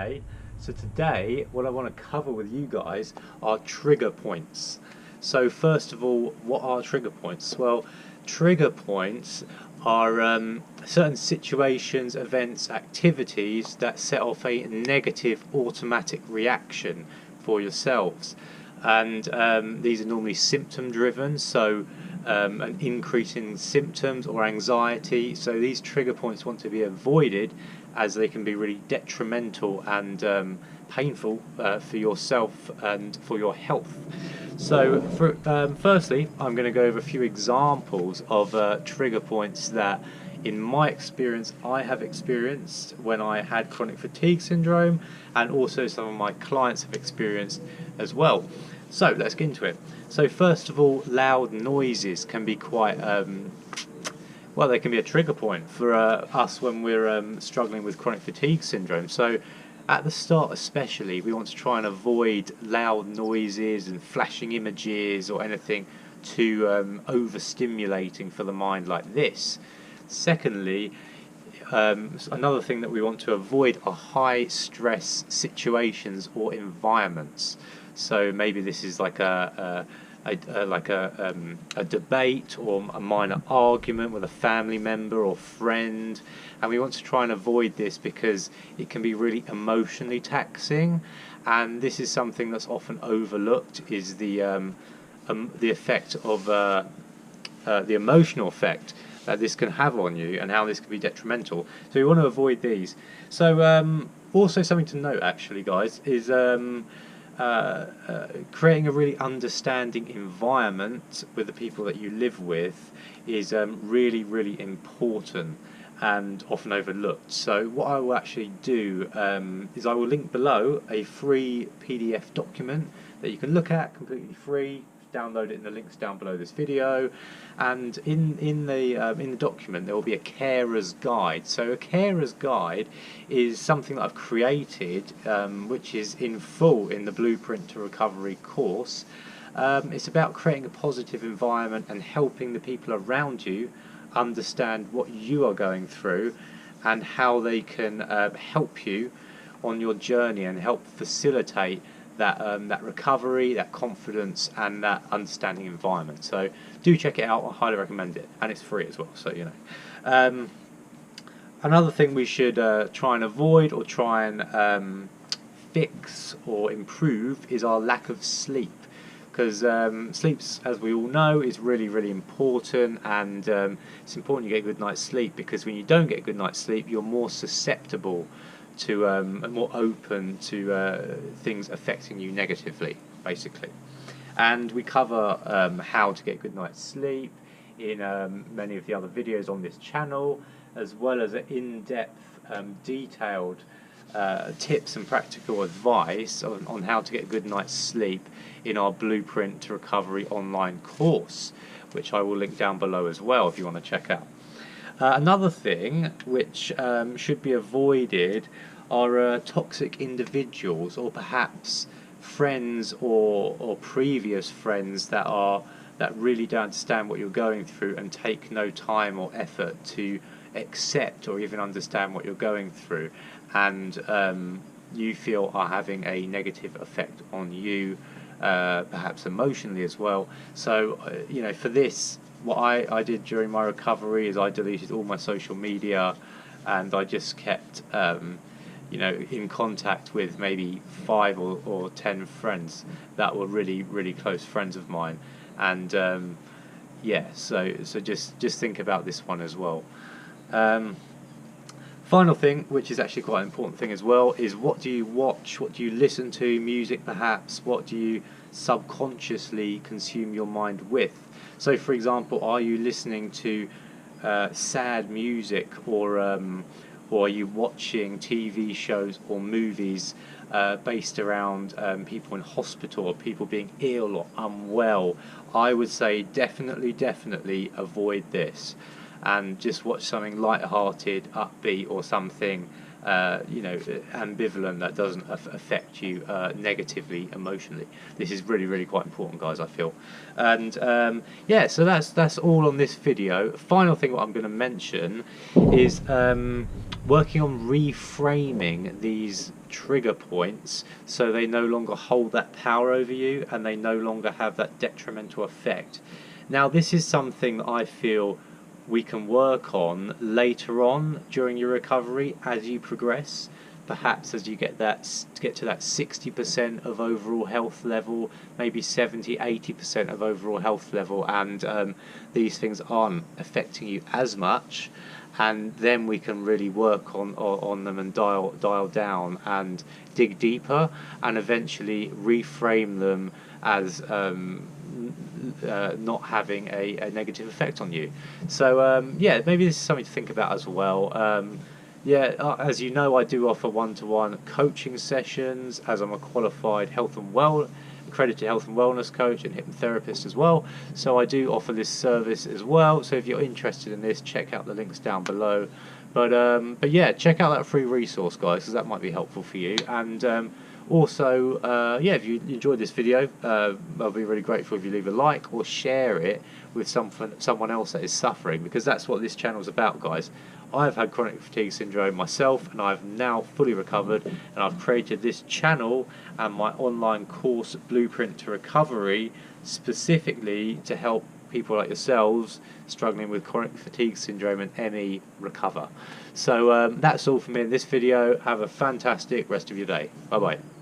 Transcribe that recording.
today. So today what I want to cover with you guys are trigger points. So first of all, what are trigger points? Well, trigger points are certain situations, events, activities that set off a negative automatic reaction for yourselves. And these are normally symptom driven, so an increase in symptoms or anxiety. So these trigger points want to be avoided, as they can be really detrimental and painful for yourself and for your health. So firstly, I'm going to go over a few examples of trigger points that in my experience I have experienced when I had chronic fatigue syndrome, and also some of my clients have experienced as well. So let's get into it. So first of all, loud noises can be quite well, they can be a trigger point for us when we're struggling with chronic fatigue syndrome. So at the start especially, we want to try and avoid loud noises and flashing images or anything too overstimulating for the mind like this. Secondly, another thing that we want to avoid are high stress situations or environments. So maybe this is like a debate or a minor argument with a family member or friend, and we want to try and avoid this because it can be really emotionally taxing. And this is something that's often overlooked, is the effect of the emotional effect that this can have on you and how this can be detrimental. So we want to avoid these. So also something to note actually, guys, is creating a really understanding environment with the people that you live with is really, really important and often overlooked. So what I will actually do is I will link below a free PDF document that you can look at completely free. Download it in the links down below this video, and in the document there will be a carer's guide. So a carer's guide is something that I've created, which is in full in the Blueprint to Recovery course. It's about creating a positive environment and helping the people around you understand what you are going through and how they can help you on your journey and help facilitate that recovery, that confidence, and that understanding environment. So do check it out. I highly recommend it, and it's free as well. So you know, another thing we should try and avoid or try and fix or improve is our lack of sleep, because sleep, as we all know, is really, really important, and it's important you get a good night's sleep, because when you don't get a good night's sleep, you're more susceptible to and more open to things affecting you negatively, basically. And we cover how to get a good night's sleep in many of the other videos on this channel, as well as in-depth, detailed tips and practical advice on how to get a good night's sleep in our Blueprint to Recovery online course, which I will link down below as well if you want to check out. Another thing which should be avoided are toxic individuals, or perhaps friends or previous friends that really don't understand what you're going through and take no time or effort to accept or even understand what you're going through, and you feel are having a negative effect on you, perhaps emotionally as well. So you know, for this, what I did during my recovery is I deleted all my social media, and I just kept you know, in contact with maybe 5 or 10 friends that were really, really close friends of mine. And yeah, so just think about this one as well. Final thing, which is actually quite an important thing as well, is what do you watch, what do you listen to, music perhaps, what do you subconsciously consume your mind with? So for example, are you listening to sad music, or are you watching TV shows or movies based around people in hospital or people being ill or unwell? I would say definitely avoid this, and just watch something light-hearted, upbeat, or something you know, ambivalent that doesn't affect you negatively emotionally. This is really, really quite important, guys, I feel. And yeah, so that's all on this video. Final thing what I'm going to mention is working on reframing these trigger points so they no longer hold that power over you and they no longer have that detrimental effect. Now this is something that I feel we can work on later on during your recovery as you progress, perhaps as you get to that 60% of overall health level, maybe 70-80% of overall health level, and these things aren't affecting you as much, and then we can really work on them and dial down and dig deeper and eventually reframe them as not having a negative effect on you. So yeah, maybe this is something to think about as well. Yeah, as you know, I do offer one-to-one coaching sessions, as I'm a qualified accredited health and wellness coach and hypnotherapist as well. So I do offer this service as well. So if you're interested in this, check out the links down below. But yeah, check out that free resource, guys, because that might be helpful for you. And also, yeah, if you enjoyed this video, I'll be really grateful if you leave a like or share it with someone else that is suffering, because that's what this channel is about, guys. I've had chronic fatigue syndrome myself, and I've now fully recovered, and I've created this channel and my online course, Blueprint to Recovery, specifically to help people like yourselves struggling with chronic fatigue syndrome and ME recover. So that's all from me in this video. Have a fantastic rest of your day. Bye bye.